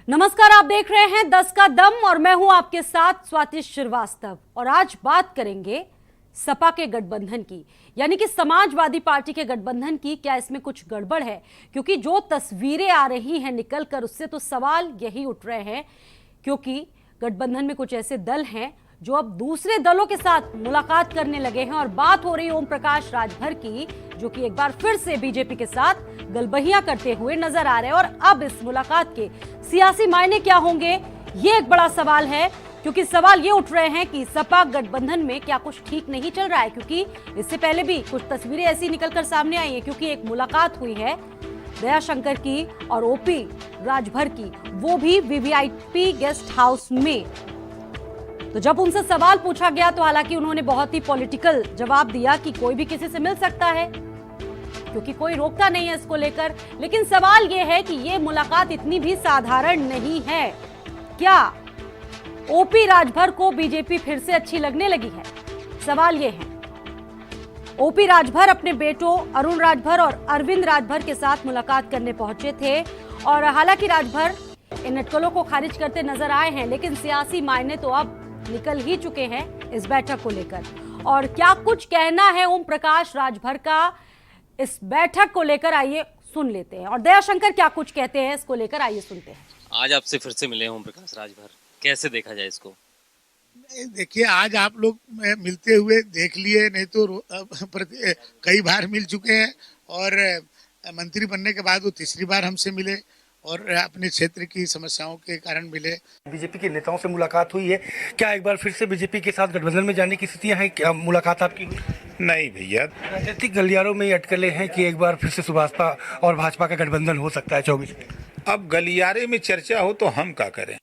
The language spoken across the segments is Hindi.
नमस्कार, आप देख रहे हैं 10 का दम और मैं हूं आपके साथ स्वाति श्रीवास्तव। और आज बात करेंगे सपा के गठबंधन की, यानी कि समाजवादी पार्टी के गठबंधन की। क्या इसमें कुछ गड़बड़ है? क्योंकि जो तस्वीरें आ रही हैं निकलकर, उससे तो सवाल यही उठ रहे हैं, क्योंकि गठबंधन में कुछ ऐसे दल हैं जो अब दूसरे दलों के साथ मुलाकात करने लगे हैं। और बात हो रही है ओम प्रकाश राजभर की, जो कि एक बार फिर से बीजेपी के साथ गलबहियां करते हुए नजर आ रहे हैं। और अब इस मुलाकात के सियासी मायने क्या होंगे, ये एक बड़ा सवाल है, क्योंकि सवाल ये उठ रहे हैं कि सपा गठबंधन में क्या कुछ ठीक नहीं चल रहा है। क्योंकि इससे पहले भी कुछ तस्वीरें ऐसी निकलकर सामने आई है, क्योंकि एक मुलाकात हुई है दयाशंकर की और ओपी राजभर की, वो भी वीवीआईपी गेस्ट हाउस में। तो जब उनसे सवाल पूछा गया तो हालांकि उन्होंने बहुत ही पॉलिटिकल जवाब दिया कि कोई भी किसी से मिल सकता है, क्योंकि कोई रोकता नहीं है इसको लेकर। लेकिन सवाल यह है कि यह मुलाकात इतनी भी साधारण नहीं है। क्या ओपी राजभर को बीजेपी फिर से अच्छी लगने लगी है? सवाल यह है। ओपी राजभर अपने बेटों अरुण राजभर और अरविंद राजभर के साथ मुलाकात करने पहुंचे थे, और हालांकि राजभर इन अटकलों को खारिज करते नजर आए हैं, लेकिन सियासी मायने तो अब निकल ही चुके हैं इस बैठक को लेकर। और क्या कुछ कहना है ओम प्रकाश राजभर का इस बैठक को लेकर, आइए सुन लेते हैं। और दयाशंकर क्या कुछ कहते हैं इसको लेकर, आइए सुनते हैं। आज आपसे फिर से मिले ओम प्रकाश राजभर, कैसे देखा जाए इसको? देखिए, आज आप लोग मिलते हुए देख लिए, नहीं तो कई बार मिल चुके हैं। और मंत्री बनने के बाद वो तीसरी बार हमसे मिले और अपने क्षेत्र की समस्याओं के कारण मिले। बीजेपी के नेताओं से मुलाकात हुई है, क्या एक बार फिर से बीजेपी के साथ गठबंधन में जाने की स्थितियां हैं? क्या मुलाकात आपकी? नहीं भैया, राजनीतिक गलियारों में ये अटकलें हैं कि एक बार फिर से सुभाषपा और भाजपा का गठबंधन हो सकता है 24 में। अब गलियारे में चर्चा हो तो हम क्या करें।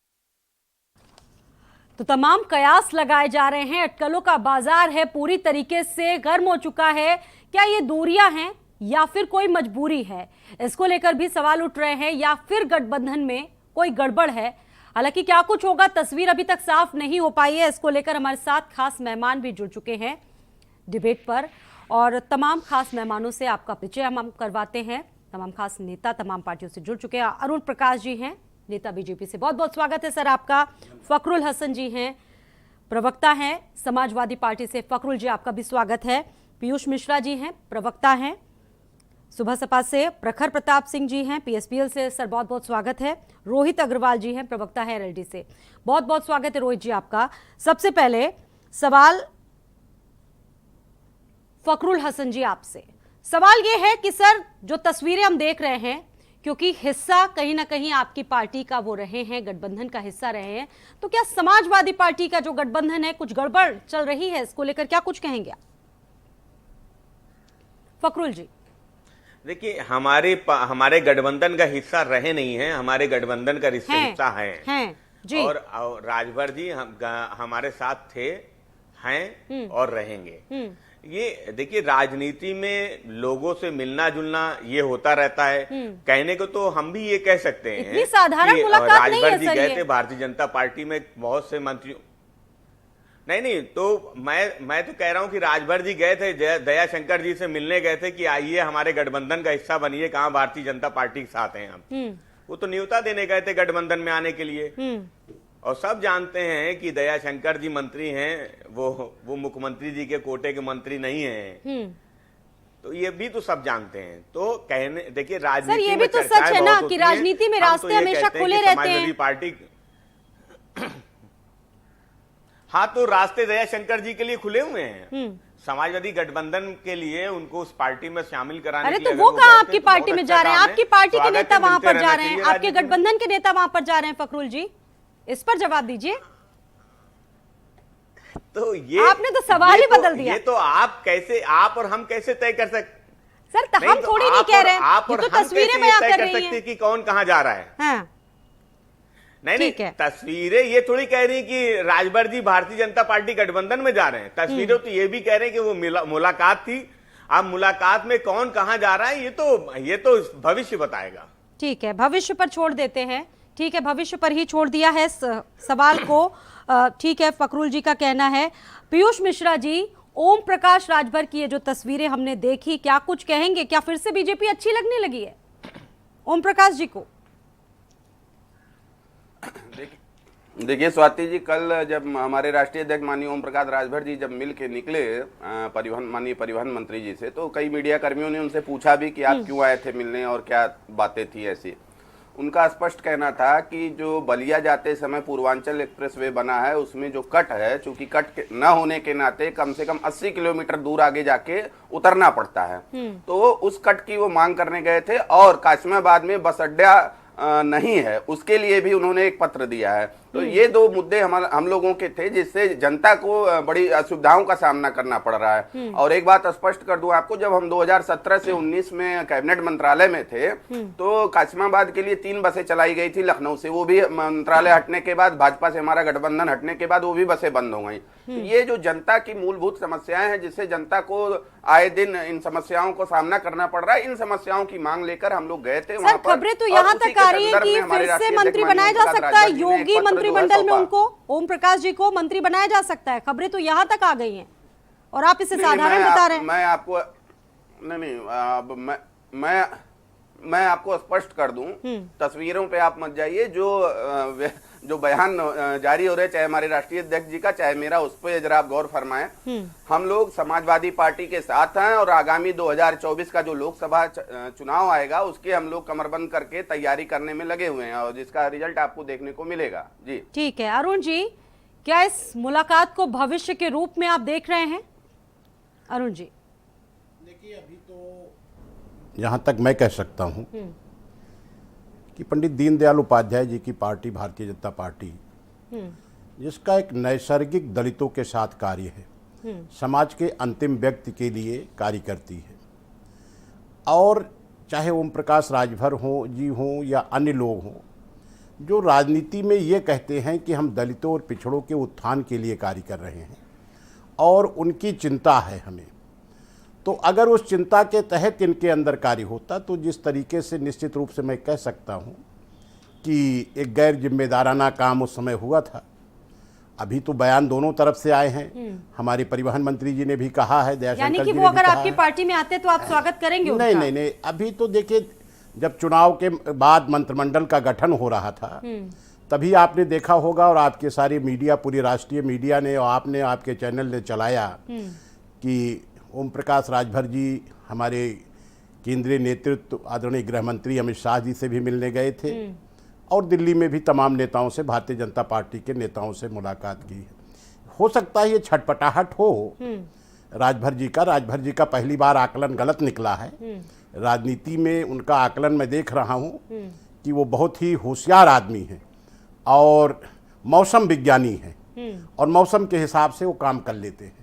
तो तमाम कयास लगाए जा रहे हैं, अटकलों का बाजार है, पूरी तरीके से गर्म हो चुका है। क्या ये दूरियां हैं या फिर कोई मजबूरी है, इसको लेकर भी सवाल उठ रहे हैं। या फिर गठबंधन में कोई गड़बड़ है? हालांकि क्या कुछ होगा, तस्वीर अभी तक साफ नहीं हो पाई है। इसको लेकर हमारे साथ खास मेहमान भी जुड़ चुके हैं डिबेट पर, और तमाम खास मेहमानों से आपका परिचय हम करवाते हैं। तमाम खास नेता तमाम पार्टियों से जुड़ चुके हैं। अरुण प्रकाश जी हैं, नेता बीजेपी से, बहुत बहुत स्वागत है सर आपका। फखरुल हसन जी हैं, प्रवक्ता हैं समाजवादी पार्टी से, फखरुल जी आपका भी स्वागत है। पीयूष मिश्रा जी हैं, प्रवक्ता हैं सुबह सपा से। प्रखर प्रताप सिंह जी हैं, पीएसपीएल से, सर बहुत बहुत स्वागत है। रोहित अग्रवाल जी हैं, प्रवक्ता है एलएलडी से, बहुत बहुत स्वागत है रोहित जी आपका। सबसे पहले सवाल फखरुल हसन जी आपसे, सवाल यह है कि सर जो तस्वीरें हम देख रहे हैं, क्योंकि हिस्सा कहीं ना कहीं आपकी पार्टी का वो रहे हैं, गठबंधन का हिस्सा रहे हैं, तो क्या समाजवादी पार्टी का जो गठबंधन है कुछ गड़बड़ चल रही है? इसको लेकर क्या कुछ कहेंगे आप? फखरुल जी। देखिए, हमारे गठबंधन का हिस्सा रहे नहीं हैं, हमारे गठबंधन का हिस्सा हैं जी। और राजभर जी हमारे साथ थे, हैं और रहेंगे। ये देखिए, राजनीति में लोगों से मिलना जुलना ये होता रहता है। कहने को तो हम भी ये कह सकते हैं, इतनी साधारण मुलाकात नहीं है राजभर जी सर। गए थे भारतीय जनता पार्टी में बहुत से मंत्रियों, नहीं तो मैं तो कह रहा हूं कि राजभर जी गए थे, दयाशंकर जी से मिलने गए थे कि आइए हमारे गठबंधन का हिस्सा बनिए, कहां भारतीय जनता पार्टी के साथ हैं हम। वो तो न्योता देने गए थे गठबंधन में आने के लिए। और सब जानते हैं कि दयाशंकर जी मंत्री हैं, वो मुख्यमंत्री जी के कोटे के मंत्री नहीं हैं। तो ये भी तो सब जानते हैं। तो कहने, देखिए, राजनीति ये भी तो सच है ना कि राजनीति में रास्ते हमेशा खुले रहते हैं। पार्टी हाँ, तो रास्ते दयाशंकर जी के लिए खुले हुए हैं। समाजवादी गठबंधन के लिए उनको उस पार्टी में शामिल कराने अरे के तो लिए वो कहाँ आपकी तो पार्टी में जा रहे हैं? आपकी पार्टी के नेता वहां पर जा रहे हैं, आपके राजनीति गठबंधन के नेता वहां पर जा रहे हैं। फखरुल जी, इस पर जवाब दीजिए। तो ये आपने तो सवाल ही बदल दिया। ये तो आप और हम कैसे तय कर सकते? सर तो हम थोड़ी नहीं कह रहे हैं, आप और ये तो हम तस्वीरें कैसे बयां तय कर कर रही सकते हैं कि कौन कहां जा रहा है? हाँ। नहीं, तस्वीरें ये थोड़ी कह रही कि राजभर जी भारतीय जनता पार्टी गठबंधन में जा रहे हैं। तस्वीरें तो ये भी कह रहे हैं कि वो मुलाकात थी। अब मुलाकात में कौन कहां जा रहा है ये तो भविष्य बताएगा। ठीक है, भविष्य पर छोड़ देते हैं। ठीक है, भविष्य पर ही छोड़ दिया है सवाल को। ठीक है, फखरुल जी का कहना है। पीयूष मिश्रा जी, ओम प्रकाश राजभर की ये जो तस्वीरें हमने देखी, क्या कुछ कहेंगे? क्या फिर से बीजेपी अच्छी लगने लगी है ओम प्रकाश जी को? देखिए स्वाति जी, कल जब हमारे राष्ट्रीय अध्यक्ष माननीय ओम प्रकाश राजभर जी जब मिल के निकले माननीय परिवहन मंत्री जी से, तो कई मीडिया कर्मियों ने उनसे पूछा भी कि आप क्यों आए थे मिलने और क्या बातें थी ऐसी। उनका स्पष्ट कहना था कि जो बलिया जाते समय पूर्वांचल एक्सप्रेसवे बना है उसमें जो कट है, चूंकि कट न होने के नाते कम से कम 80 किलोमीटर दूर आगे जाके उतरना पड़ता है, तो उस कट की वो मांग करने गए थे। और कासिमाबाद में बस अड्डा नहीं है, उसके लिए भी उन्होंने एक पत्र दिया है। तो ये दो मुद्दे हम लोगों के थे जिससे जनता को बड़ी असुविधाओं का सामना करना पड़ रहा है। और एक बात स्पष्ट कर दूं आपको, जब हम 2017 से 19 में कैबिनेट मंत्रालय में थे तो कासिमाबाद के लिए 3 बसें चलाई गई थी लखनऊ से, वो भी मंत्रालय हटने के बाद, भाजपा से हमारा गठबंधन हटने के बाद वो भी बसें बंद हो गई। तो ये जो जनता की मूलभूत समस्याएं हैं जिससे जनता को आए दिन इन समस्याओं को सामना करना पड़ रहा है, इन समस्याओं की मांग लेकर हम लोग गए थे वहां पर। खबरें तो यहाँ तक आ रही है कि फिर से मंत्री बनाया जा सकता है, योगी मंत्रिमंडल में उनको, ओम प्रकाश जी को मंत्री बनाया जा सकता है। खबरें तो यहाँ तक आ गई हैं और आप इसे साधारण बता रहे हैं। मैं आपको मैं आपको स्पष्ट कर दूं, तस्वीरों पे आप मत जाइए। जो बयान जारी हो रहे, चाहे हमारे राष्ट्रीय अध्यक्ष जी का चाहे मेरा, उस पर जरा आप गौर फरमाएं। हम लोग समाजवादी पार्टी के साथ हैं और आगामी 2024 का जो लोकसभा चुनाव आएगा उसके हम लोग कमरबंद करके तैयारी करने में लगे हुए हैं और जिसका रिजल्ट आपको देखने को मिलेगा। जी ठीक है। अरुण जी, क्या इस मुलाकात को भविष्य के रूप में आप देख रहे हैं? अरुण जी, देखिए, अभी तो जहाँ तक मैं कह सकता हूँ कि पंडित दीनदयाल उपाध्याय जी की पार्टी भारतीय जनता पार्टी, जिसका एक नैसर्गिक दलितों के साथ कार्य है, समाज के अंतिम व्यक्ति के लिए कार्य करती है। और चाहे ओम प्रकाश राजभर हों जी हों या अन्य लोग हों, जो राजनीति में ये कहते हैं कि हम दलितों और पिछड़ों के उत्थान के लिए कार्य कर रहे हैं और उनकी चिंता है हमें, तो अगर उस चिंता के तहत इनके अंदर कार्य होता तो जिस तरीके से निश्चित रूप से मैं कह सकता हूं कि एक गैर जिम्मेदाराना काम उस समय हुआ था। अभी तो बयान दोनों तरफ से आए हैं, हमारे परिवहन मंत्री जी ने भी कहा है, यानी कि वो अगर आपकी पार्टी में आते तो आप स्वागत करेंगे उनका? नहीं, अभी तो देखिए, जब चुनाव के बाद मंत्रिमंडल का गठन हो रहा था तभी आपने देखा होगा और आपके सारे मीडिया, पूरी राष्ट्रीय मीडिया ने और आपने, आपके चैनल ने चलाया कि ओम प्रकाश राजभर जी हमारे केंद्रीय नेतृत्व आदरणीय गृह मंत्री अमित शाह जी से भी मिलने गए थे और दिल्ली में भी तमाम नेताओं से, भारतीय जनता पार्टी के नेताओं से मुलाकात की है। हो सकता है ये छटपटाहट हो राजभर जी का पहली बार आकलन गलत निकला है। राजनीति में उनका आकलन मैं देख रहा हूँ कि वो बहुत ही होशियार आदमी हैं और मौसम विज्ञानी हैं और मौसम के हिसाब से वो काम कर लेते हैं,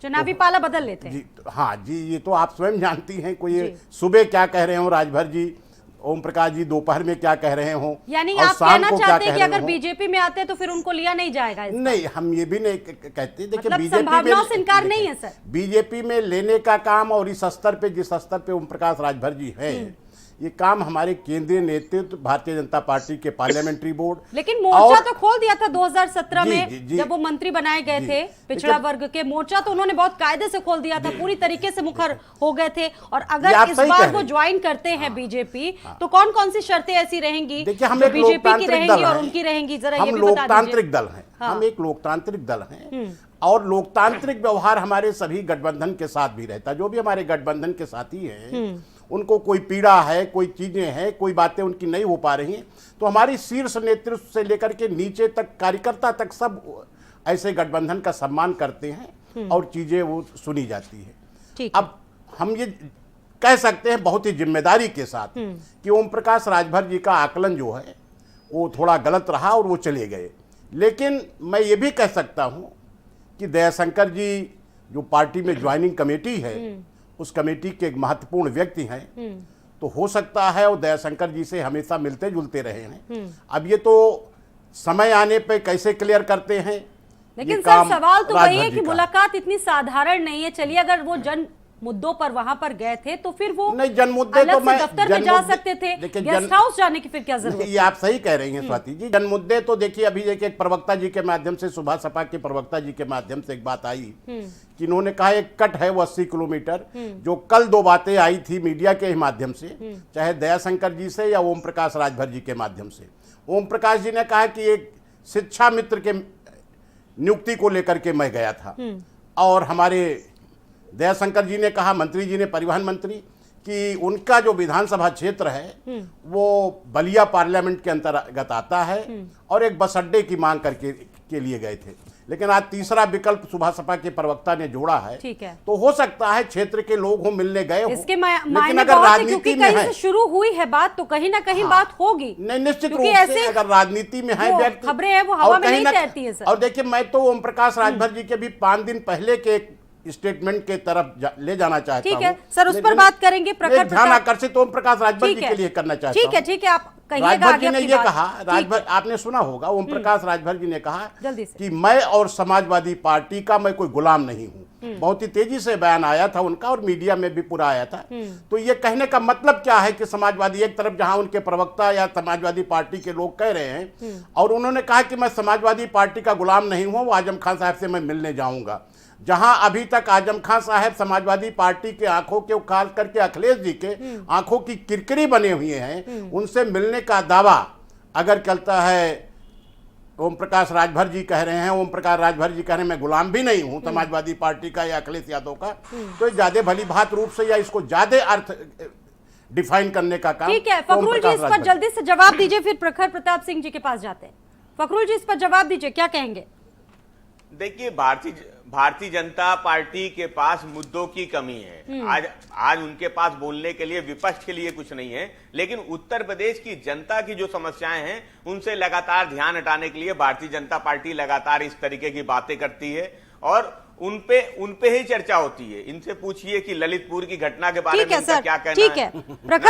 चुनावी पाला बदल लेते हैं। जी हाँ जी, ये तो आप स्वयं जानती हैं, कोई सुबह क्या कह रहे हो राजभर जी, ओम प्रकाश जी दोपहर में क्या कह रहे हो, यानी आप कहना चाहते हैं कि अगर बीजेपी में आते तो फिर उनको लिया नहीं जाएगा? नहीं, हम ये भी नहीं कहते। देखिए, मतलब संभावनाओं से इनकार नहीं है सर। बीजेपी में लेने का काम और इस स्तर पे, जिस स्तर पे ओम प्रकाश राजभर जी हैं, ये काम हमारे केंद्रीय नेतृत्व, भारतीय जनता पार्टी के पार्लियामेंट्री बोर्ड, लेकिन मोर्चा तो खोल दिया था 2017 में जब वो मंत्री बनाए गए थे। पिछड़ा वर्ग के मोर्चा तो उन्होंने बहुत कायदे से खोल दिया था, पूरी तरीके से मुखर हो गए थे। और अगर इस बार वो ज्वाइन करते हैं बीजेपी तो कौन कौन सी शर्तें ऐसी रहेंगी जो बीजेपी की रहेंगी और उनकी रहेंगी? जरा ये भी बता दीजिए। लोकतांत्रिक दल हैं, हम एक लोकतांत्रिक दल हैं और लोकतांत्रिक व्यवहार हमारे सभी गठबंधन के साथ भी रहता है। जो भी हमारे गठबंधन के साथी हैं उनको कोई पीड़ा है, कोई चीजें हैं, कोई बातें उनकी नहीं हो पा रही हैं, तो हमारी शीर्ष नेतृत्व से लेकर के नीचे तक, कार्यकर्ता तक, सब ऐसे गठबंधन का सम्मान करते हैं और चीजें वो सुनी जाती है। अब हम ये कह सकते हैं बहुत ही जिम्मेदारी के साथ कि ओम प्रकाश राजभर जी का आकलन जो है वो थोड़ा गलत रहा और वो चले गए। लेकिन मैं ये भी कह सकता हूं कि दयाशंकर जी जो पार्टी में ज्वाइनिंग कमेटी है, उस कमेटी के एक महत्वपूर्ण व्यक्ति हैं, तो हो सकता है वो दयाशंकर जी से हमेशा मिलते जुलते रहे हैं। अब ये तो समय आने पे कैसे क्लियर करते हैं। लेकिन सर, सवाल तो वही है कि मुलाकात इतनी साधारण नहीं है। चलिए, अगर वो जन मुद्दों पर वहां पर गए थे तो फिर वो नहीं, जन मुद्दे तो मैं दफ्तर में जा सकते थे, गेस्ट हाउस जाने की फिर क्या जरूरत है? ये आप सही कह रही हैं स्वाति जी। जन मुद्दे तो देखिए, अभी एक प्रवक्ता जी के माध्यम से, सुबह सपा के प्रवक्ता जी के माध्यम से एक बात आई कि इन्होंने कहा एक कट है वो 80 किलोमीटर, जो कल 2 बातें आई थी मीडिया के माध्यम से, चाहे दयाशंकर जी से या ओम प्रकाश राजभर जी के माध्यम से। ओम प्रकाश जी ने कहा कि एक शिक्षा मित्र के नियुक्ति को लेकर के मैं गया था, और हमारे दयाशंकर जी ने कहा, मंत्री जी ने, परिवहन मंत्री, कि उनका जो विधानसभा क्षेत्र है वो बलिया पार्लियामेंट के अंतर्गत आता है, और एक बस अड्डे की मांग करके के लिए गए थे। लेकिन आज तीसरा विकल्प सुबह सपा के प्रवक्ता ने जोड़ा है, ठीक है, तो हो सकता है क्षेत्र के लोग हो, मिलने गए हो, इसके लेकिन अगर राजनीति में कहीं है, से शुरू हुई है बात, तो कहीं ना कहीं बात होगी। नहीं, निश्चित रूप क्योंकि से अगर राजनीति में है व्यक्ति, खबरें हैं वो हवा में नहीं तैरती है सर। और देखिए, मैं तो ओम प्रकाश राजभर जी के भी 5 दिन पहले के स्टेटमेंट के तरफ ले जाना चाहता हूं। ठीक है सर, उस पर बात करेंगे। प्रखर ध्यान आकर्षित ओम प्रकाश राजभर जी के लिए करना चाहता हूं। ठीक है, आप राजभर जी ने ये कहा, राजभर आपने सुना होगा, ओम प्रकाश राजभर जी ने कहा कि मैं और समाजवादी पार्टी का मैं कोई गुलाम नहीं हूं। बहुत ही तेजी से बयान आया था उनका, और मीडिया में भी पूरा आया था। तो ये कहने का मतलब क्या है कि समाजवादी, एक तरफ जहां उनके प्रवक्ता या समाजवादी पार्टी के लोग कह रहे हैं, और उन्होंने कहा कि मैं समाजवादी पार्टी का गुलाम नहीं हूं, वो आजम खान साहब से मैं मिलने जाऊंगा। जहां अभी तक आजम खान साहब समाजवादी पार्टी के आंखों के, खास करके अखिलेश जी के आंखों की किरकिरी बने हुए हैं, उनसे मिलने का दावा अगर चलता है, ओम प्रकाश राजभर जी कह रहे हैं, ओम प्रकाश राजभर जी कह रहे हैं मैं गुलाम भी नहीं हूं समाजवादी पार्टी का या अखिलेश यादव का, तो ज्यादा भली भात रूप से या इसको ज्यादा अर्थ डिफाइन करने का काम। ठीक है फखरुल जी, इस पर जल्दी से जवाब दीजिए, फिर प्रखर प्रताप सिंह जी के पास जाते हैं। फखरुल जी, इस पर जवाब दीजिए, क्या कहेंगे? देखिए, भारतीय जनता पार्टी के पास मुद्दों की कमी है। आज उनके पास बोलने के लिए, विपक्ष के लिए कुछ नहीं है, लेकिन उत्तर प्रदेश की जनता की जो समस्याएं हैं उनसे लगातार ध्यान हटाने के लिए भारतीय जनता पार्टी लगातार इस तरीके की बातें करती है, और उनपे ही चर्चा होती है। इनसे पूछिए कि ललितपुर की घटना के बारे में इनका क्या कहना है,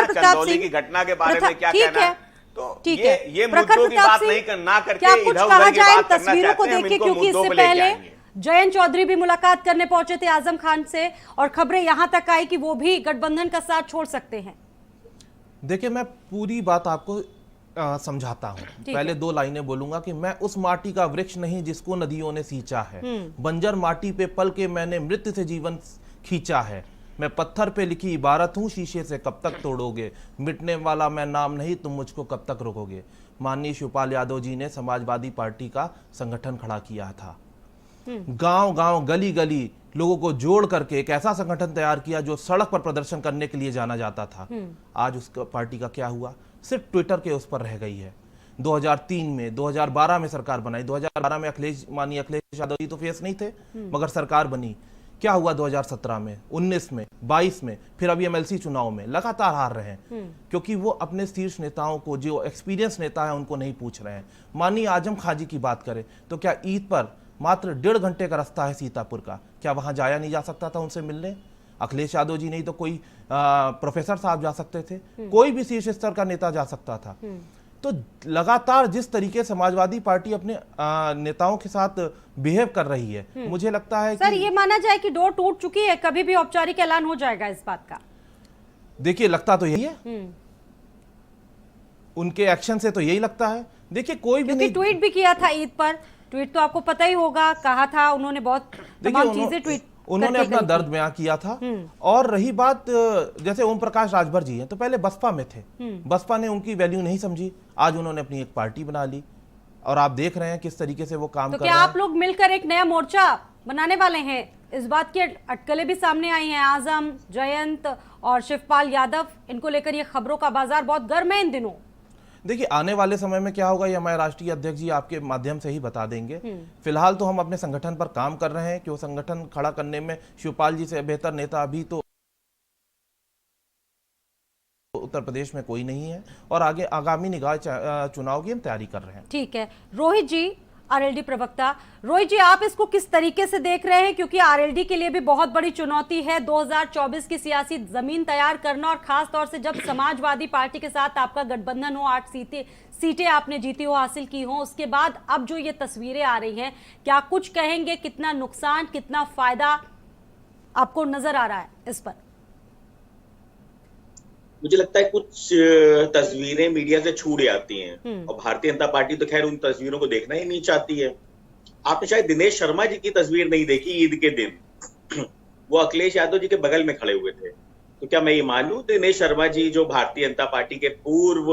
चंदौली की घटना के बारे में क्या कहना है। तो ये मुद्दों की बात नहीं ना करके इधर उधर की बात करना चाहते हैं, हम इनको मुद्दों पे लेके आएंगे। जयंत चौधरी भी मुलाकात करने पहुंचे थे आजम खान से, और खबरें यहां तक आई कि वो भी गठबंधन का साथ छोड़ सकते हैं। देखिए, मैं पूरी बात आपको समझाता हूं। पहले 2 लाइनें बोलूंगा कि मैं उस माटी का वृक्ष नहीं जिसको नदियों ने सींचा है, बंजर माटी पे पल के मैंने मृत्यु से जीवन खींचा है, मैं पत्थर पे लिखी इबारत हूं, शीशे से कब तक तोड़ोगे, मिटने वाला मैं नाम नहीं, तुम मुझको कब तक रोकोगे। माननीय शिवपाल यादव जी ने समाजवादी पार्टी का संगठन खड़ा किया था, गांव गांव, गली गली लोगों को जोड़ करके एक ऐसा संगठन तैयार किया जो सड़क पर प्रदर्शन करने के लिए जाना जाता था। आज उस पार्टी का क्या हुआ? सिर्फ ट्विटर के उस पर रह गई है। 2003 में, 2012 में सरकार बनाई, 2012 में माननीय अखिलेश यादव जी तो फेस नहीं थे, मगर सरकार बनी। क्या हुआ 2017 में, 19 में, 22 में, फिर अभी एमएलसी चुनाव में लगातार हार रहे हैं, क्योंकि वो अपने शीर्ष नेताओं को, जो एक्सपीरियंस नेता है, उनको नहीं पूछ रहे हैं। माननीय आजम खान जी की बात करें तो क्या ईद पर मात्र 1.5 घंटे का रास्ता है सीतापुर का, क्या वहां जाया नहीं जा सकता था उनसे मिलने? अखिलेश यादव जी नहीं तो कोई प्रोफेसर साहब जा सकते थे, कोई भी शीर्ष स्तर का नेता जा सकता था। तो लगातार जिस तरीके समाजवादी पार्टी अपने नेताओं के साथ बिहेव कर रही है, मुझे लगता है सर, ये माना जाए कि डोर टूट चुकी है, कभी भी औपचारिक ऐलान हो जाएगा इस बात का। देखिए, लगता तो यही है, उनके एक्शन से तो यही लगता है। देखिए, कोई भी नहीं, ट्वीट भी किया था ईद पर, ट्वीट तो आपको पता ही होगा, कहा था उन्होंने बहुत तमाम चीजें ट्वीट, उन्होंने अपना दर्द बयां किया था। और रही बात, जैसे ओम प्रकाश राजभर जी हैं, तो पहले बसपा में थे, बसपा ने उनकी वैल्यू नहीं समझी, आज उन्होंने अपनी एक पार्टी बना ली, और आप देख रहे हैं किस तरीके से वो काम कर रहे हैं। क्या आप लोग मिलकर एक नया मोर्चा बनाने वाले हैं? इस बात की अटकलें भी सामने आई हैं, आजम, जयंत और शिवपाल यादव, इनको लेकर ये खबरों का बाजार बहुत गर्म है इन दिनों। देखिए, आने वाले समय में क्या होगा ये हमारे राष्ट्रीय अध्यक्ष जी आपके माध्यम से ही बता देंगे। फिलहाल तो हम अपने संगठन पर काम कर रहे हैं कि वो संगठन खड़ा करने में शिवपाल जी से बेहतर नेता अभी तो उत्तर प्रदेश में कोई नहीं है, और आगे आगामी निकाय चुनाव की हम तैयारी कर रहे हैं। ठीक है, रोहित जी, आरएलडी प्रवक्ता, रोहित जी, आप इसको किस तरीके से देख रहे हैं? क्योंकि आरएलडी के लिए भी बहुत बड़ी चुनौती है 2024 की सियासी जमीन तैयार करना, और खास तौर से जब समाजवादी पार्टी के साथ आपका गठबंधन हो, 8 सीटें आपने जीती हो, हासिल की हो, उसके बाद अब जो ये तस्वीरें आ रही हैं, क्या कुछ कहेंगे? कितना नुकसान, कितना फायदा आपको नजर आ रहा है इस पर? मुझे लगता है कुछ तस्वीरें मीडिया से छूट जाती हैं, और भारतीय जनता पार्टी तो खैर उन तस्वीरों को देखना ही नहीं चाहती है। आपने शायद दिनेश शर्मा जी की तस्वीर नहीं देखी ईद के दिन, वो अखिलेश यादव जी के बगल में खड़े हुए थे। तो क्या मैं ये मान लूं दिनेश शर्मा जी जो भारतीय जनता पार्टी के पूर्व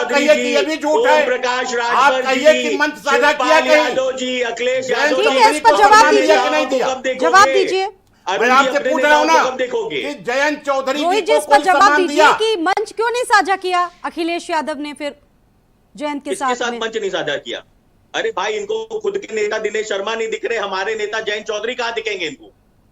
चौधरी कहिए जी, कि ये भी झूठ है। ओम प्रकाश आप राजभर कहिए जी, कि मंच साझा किया शिवपाल कहीं। यादव जी, अखिलेश जयंत यादव ठीक जी, है, इस पर जवाब अरुण दीजिए जी, कि नहीं दिया? कब देखोगे? जवाब दीजिए। अरुण मैं जी आपसे अपने पूछ रहा हूं नेताओं ना को कब देखोगे? कि जयंत चौधरी रोहित जी जी इस को पर कोई जवाब सम्मान दीजिए दिया? कि मंच क्यों नहीं साझा किया अखिलेश यादव ने फिर जयंत के किसके साथ साथ में? मंच नहीं साझा किया? अरे भाई, इनको खुद के नेता दिनेश शर्मा नहीं दिख रहे, हमारे नेता जयंत चौधरी कहाँ दिखेंगे इनको?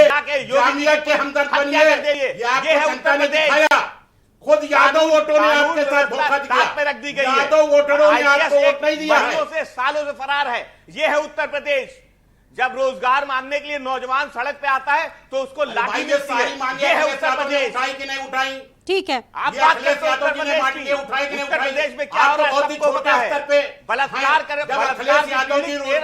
बनिए, जाके योगी जामिया जी के हमदर्द हत्या बनिए। कर देंगे। ये आपको ये है जनता उत्तर ने प्रदेश। दिखाया। खुद यादव वोटरों ने कानून आपके साथ धोखा व्यवस्था दिया। ताक पे रख दी गई है। यादव वोटरों ने IAS आपको एक वोट नहीं दिया है। महीनों से सालों से फरार है। ये है उत्तर प्रदेश। जब रोजगार मांगने के लिए नौजवान सड़क पे आता है तो उसको लाठी मिलती है। ये है उत्तर प्रदेश। उठाई कि नहीं उठाई? ठीक है, आप बात करते हैं उत्तर प्रदेश की। उत्तर प्रदेश में क्या हो रहा है सबको पता है। बलात्कार कर 13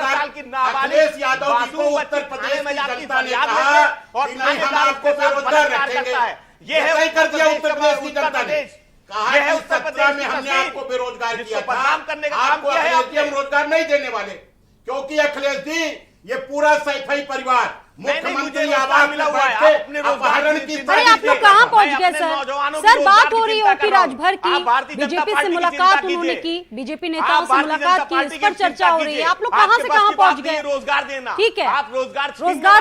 साल की नाबालिग मासूम बच्ची थाने में जाती फरियाद लेके और थानेदार उसके साथ बलात्कार करता है। ये है उत्तर प्रदेश। ये है उत्तर प्रदेश में हमने आपको बेरोजगार किया था, बदनाम करने का काम किया है आपको हम रोजगार नहीं देने वाले, क्योंकि अखिलेश जी ये पूरा सैफई परिवार मुख्यमंत्री आवास में बैठ के अपहरण की। अरे आप लोग कहाँ पहुंच गए सर? बात हो रही है ओपी राजभर की, बीजेपी से मुलाकात उन्होंने की, बीजेपी नेताओं से मुलाकात की, इस पर चर्चा हो रही है। आप लोग कहाँ से कहाँ पहुंच गए? रोजगार देना, ठीक है, आप रोजगार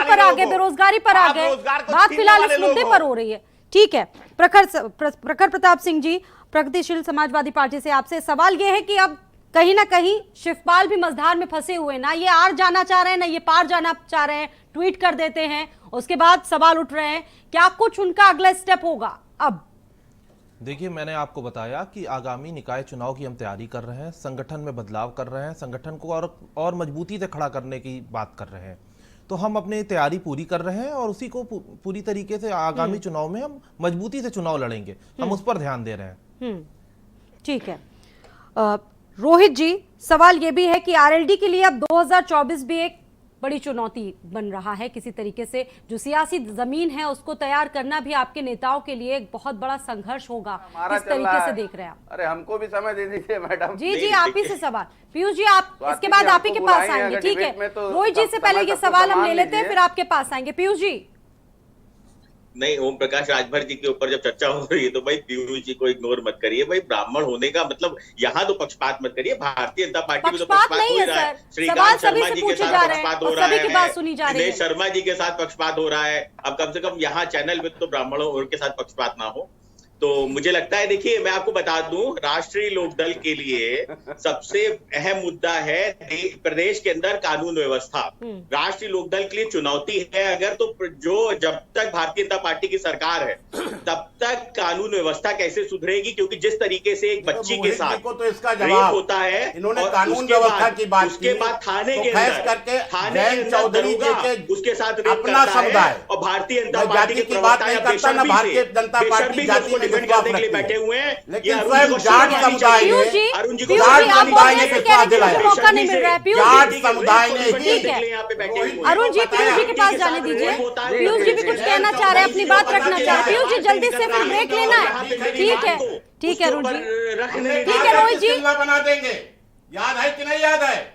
पर आ गए, बेरोजगारी पर आ गए, बात फिलहाल इस मुद्दे पर हो रही है। ठीक है, प्रखर प्रताप सिंह जी, प्रगतिशील समाजवादी पार्टी से आपसे सवाल यह है कि अब कहीं ना कहीं शिवपाल भी मझधार में फंसे हुए, ना ये आर जाना चाह रहे हैं ना ये पार जाना चाह रहे हैं, ट्वीट कर देते हैं, उसके बाद सवाल उठ रहे हैं, क्या कुछ उनका अगला स्टेप होगा? अब देखिए, मैंने आपको बताया कि आगामी निकाय चुनाव की हम तैयारी कर रहे हैं, संगठन में बदलाव कर रहे हैं, संगठन को और मजबूती से खड़ा करने की बात कर रहे हैं। तो हम अपनी तैयारी पूरी कर रहे हैं और उसी को पूरी तरीके से आगामी चुनाव में हम मजबूती से चुनाव लड़ेंगे, हम उस पर ध्यान दे रहे हैं। ठीक है। रोहित जी, सवाल यह भी है कि आरएलडी के लिए अब 2024 भी एक बड़ी चुनौती बन रहा है किसी तरीके से, जो सियासी जमीन है उसको तैयार करना भी आपके नेताओं के लिए एक बहुत बड़ा संघर्ष होगा। किस तरीके से देख रहे हैं आप? अरे हमको भी समय दे दीजिए मैडम। जी, आप ही से सवाल। पीयूष जी, आप इसके बाद आप ही के पास आएंगे, ठीक है? रोहित जी से पहले ये सवाल हम ले लेते हैं, फिर आपके पास आएंगे। पीयूष जी। नहीं, ओम प्रकाश राजभर जी के ऊपर जब चर्चा हो रही है तो भाई पीयूष जी को इग्नोर मत करिए। भाई ब्राह्मण होने का मतलब यहाँ तो पक्षपात मत करिए। भारतीय जनता पार्टी में तो पक्षपात नहीं है सर, श्रीकांत शर्मा जी के साथ पक्षपात हो रहा है, दिनेश है, शर्मा जी के साथ पक्षपात हो रहा है। अब कम से कम यहाँ चैनल में तो ब्राह्मणों के साथ पक्षपात ना हो। तो मुझे लगता है, देखिए मैं आपको बता दूं, राष्ट्रीय लोकदल के लिए सबसे अहम मुद्दा है प्रदेश के अंदर कानून व्यवस्था। राष्ट्रीय लोकदल के लिए चुनौती है अगर तो जो जब तक भारतीय जनता पार्टी की सरकार है तब तक कानून व्यवस्था कैसे सुधरेगी, क्योंकि जिस तरीके से एक बच्ची के साथ तो इसका रेप जवाब होता है, इन्होंने कानून व्यवस्था की बात उसके बाद थाने के अंदर चौधरी उसके साथ रेप अपना करता है समुदाय और भारतीय जनता पार्टी जाति की बात नहीं करता ना, भारतीय जनता पार्टी जाति में डिफेंड करने के लिए बैठे हुए हैं। लेकिन स्वयं जाट समुदाय ने अरुण जी जाट समुदाय ने विश्वास दिलाया, मौका नहीं मिल रहा है। जाट समुदाय ने ठीक है, अरुण जी, पीयूष जी के पास जाने दीजिए। पीयूष जी भी कुछ कहना चाह रहे हैं, अपनी बात रखना चाह रहे हैं। पीयूष जी जल्दी से फिर ब्रेक लेना है। ठीक है अरुण जी, ठीक है रोहित जी, बना देंगे। याद है कि नहीं याद है?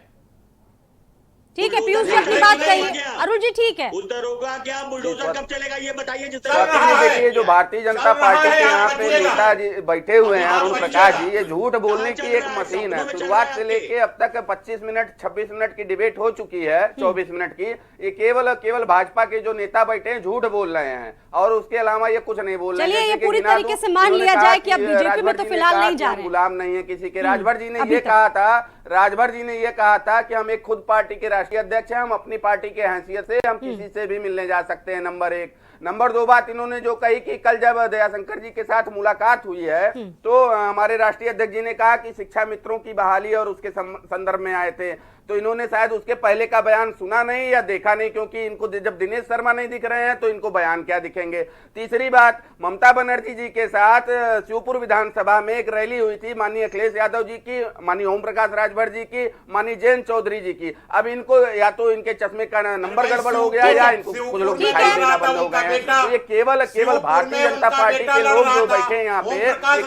ठीक है, पीयूष जी अपनी बात कही। अरुण जी ठीक है, उधर होगा क्या, बुलडोजर कब चलेगा ये बताइए। जिस देखिए, जो भारतीय जनता पार्टी के यहाँ पे नेता जी बैठे हुए हैं, अरुण प्रकाश जी, ये झूठ बोलने की एक मशीन है। शुरुआत से लेके अब तक 25 मिनट 26 मिनट की डिबेट हो चुकी है, 24 मिनट की। ये केवल भाजपा के जो नेता बैठे हैं झूठ बोल रहे हैं और उसके अलावा ये कुछ नहीं बोल रहे हैं। चलिए, ये पूरी तरीके से मान लिया जाए कि अब बीजेपी में तो फिलहाल नहीं जा रहे, गुलाम नहीं है किसी के। राजभर जी ने ये कहा था, राजभर जी ने ये कहा था कि हम एक खुद पार्टी के राष्ट्रीय अध्यक्ष हैं, हम अपनी पार्टी के हैसियत से हम किसी से भी मिलने जा सकते हैं। नंबर 1। नंबर 2 बात इन्होंने जो कही कि कल जब दयाशंकर जी के साथ मुलाकात हुई है तो हमारे राष्ट्रीय अध्यक्ष जी ने कहा कि शिक्षा मित्रों की बहाली और उसके संदर्भ में आए थे। तो इन्होंने शायद उसके पहले का बयान सुना नहीं या देखा नहीं, क्योंकि इनको जब दिनेश शर्मा नहीं दिख रहे हैं तो इनको बयान क्या दिखेंगे। तीसरी बात, ममता बनर्जी जी के साथ शिवपुर विधानसभा में एक रैली हुई थी, माननीय अखिलेश यादव जी की, माननीय ओम प्रकाश राजभर जी की, माननीय जयंत चौधरी जी की। अब इनको या तो इनके चश्मे का नंबर गड़बड़ हो गया या इनको कुछ लोग दिखाई देना बंद हो गए हैं। तो ये केवल भारतीय जनता पार्टी के लोग जो बैठे हैं यहाँ पे,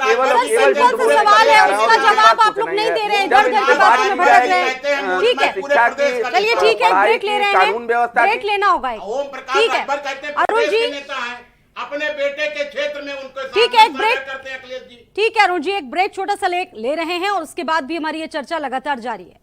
केवल सवाल है, उसका जवाब आप लोग नहीं दे रहे हैं, इधर उधर की बातों में भटक रहे हैं। ठीक है, चलिए ठीक है, ब्रेक ले रहे हैं, कानून व्यवस्था ब्रेक लेना होगा। ठीक है अरुण जी, अपने बेटे के क्षेत्र में उनको ठीक है, एक ब्रेक, ठीक है अरुण जी, एक ब्रेक छोटा सा ले रहे हैं और उसके बाद भी हमारी ये चर्चा लगातार जारी है।